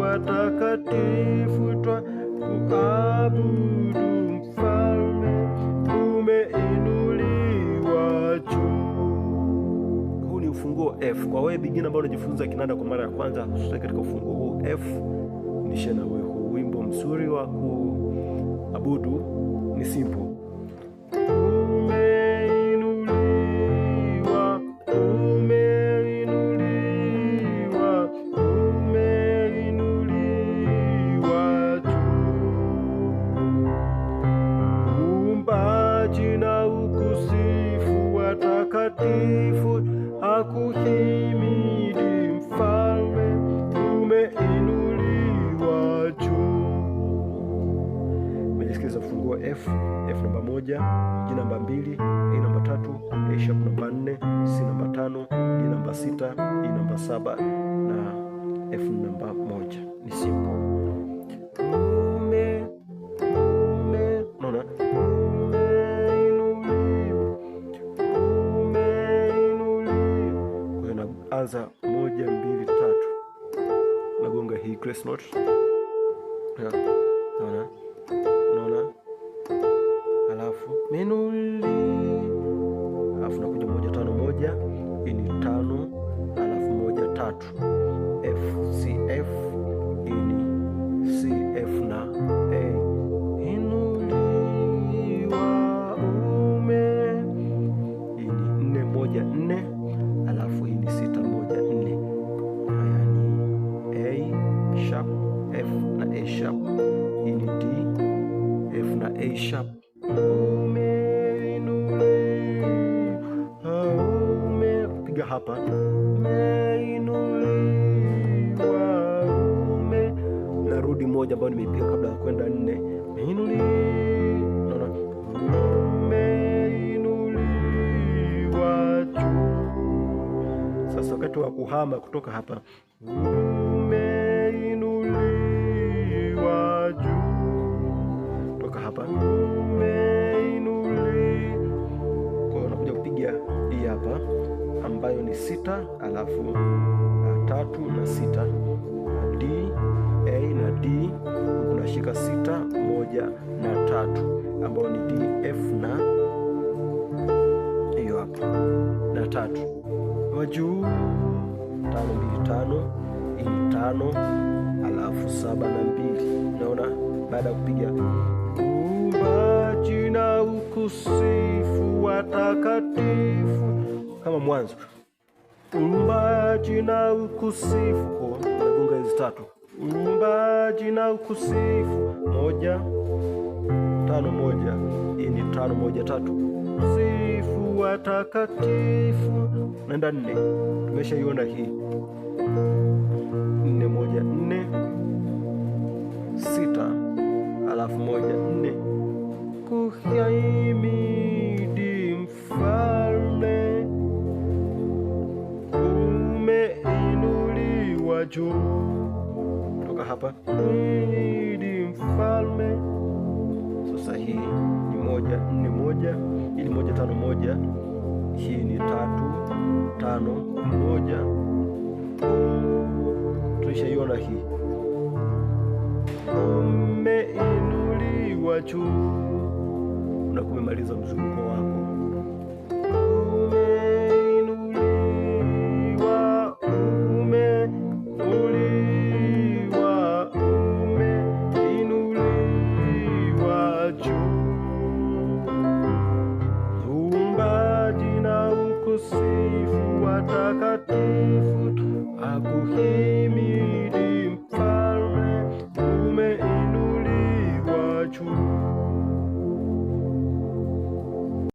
watakatifu twakuabudu mfalme, umeinuliwa juu. Huu ni ufunguo F. Kwa wewe beginner ambao unajifunza kinanda kwa mara ya kwanza, hususan katika ufunguo huu F, nishe na wewe huu wimbo mzuri wa kuabudu ni simple. Umeinuliwa, umeinuliwa, umeinuliwa juu. Uumbaji na ukusifu watakatifu hakuhimidi mfalme, umeinuliwa juu. Mejisikiza ufunguo F, F namba 1, G namba 2, A namba 3, A sharp namba 4, C namba 5, D namba 6, E namba 7 na F namba 1. Ni simple. Unaona? Kwa hiyo naanza 1 2 3. Nagonga hii grace note. Unaona? Alafu menuli, alafu nakuja 1 5 1, hii ni 5, alafu 1 3, F C F, hii ni C F na A. Inuliwa ume, hii ni 4 1 4, alafu hii ni 6 1 4. Haya ni A sharp, F na A sharp, hii ni D, F na A sharp. Piga hapa, narudi moja ambayo nimeipiga kabla ya kwenda 4. Umeinuliwa juu. Sasa wakati wa kuhama kutoka hapa, umeinuliwa juu, toka hapa nakuja kupiga hii hapa ambayo ni 6, alafu 3 na 6, D A na D, unashika 6 1 na 3 ambayo ni D F na hiyo hapa na 3 wa juu 5 2 5, hii ni 5, alafu 7 na 2. Naona baada ya kupiga uumbaji na ukusifu watakatifu kama mwanzo, uumbaji na ukusifu, nagonga hizi 3, uumbaji na ukusifu 1 5 1, hii ni 5 1 3, sifu watakatifu, naenda 4. Tumeshaiona hii 4 1 4 6, alafu 1 4, kuhimidi mfalme, umeinuliwa juu. Toka hapa, kuhimidi mfalme. Sasa hii ni 1 4 1, ili 1 5 1, hii ni 3 5 1. Tulishaiona hii, umeinuliwa juu. Unakumemaliza mzunguko wako.